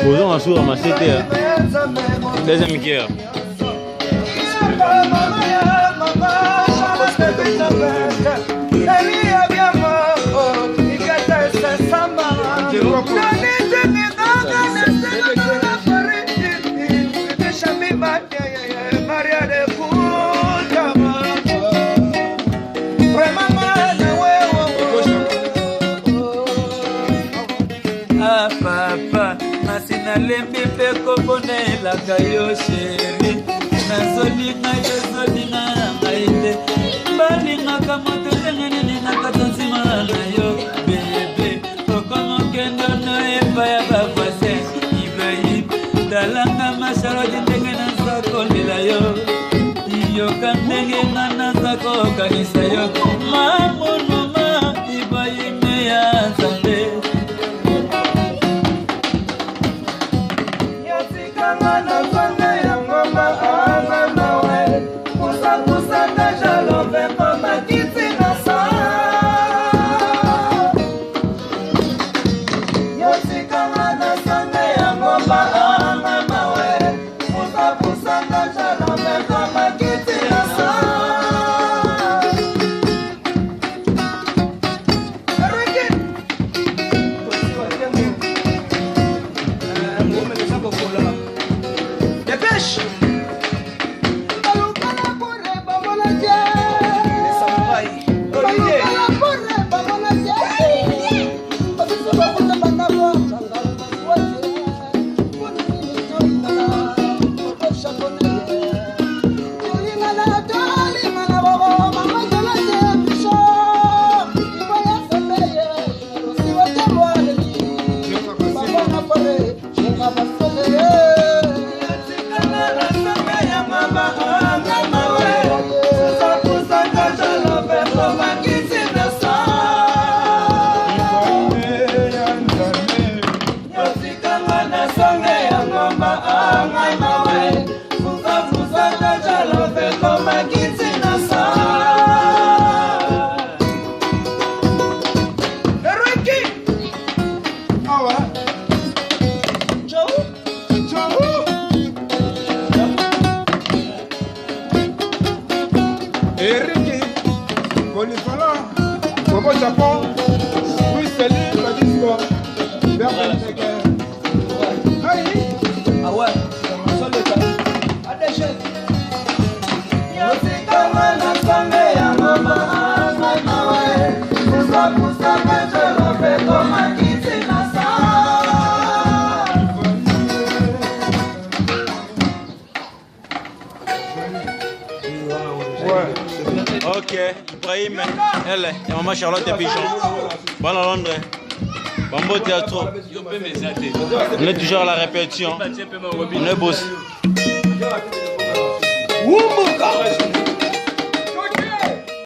Bonjour, Assour, ma cité. Deuxième guerre. Lembi peko bone la kayo sheri nazolinga yozolinga ngaite balinga kamoto tengene nakatonzima na yo bebe okomo kendo no epa ya bavase Ibrahim dalanga masharo jindenge na zako lila yo iyo kandenge na zako kanisa yo mamunuma Ibrahim ya zande Joe? Ah ouais. Ok, Ibrahim, elle, et maman Charlotte et Pichon. Bon à Londres. Bon beau théâtre. On est toujours à la répétition. On est boss.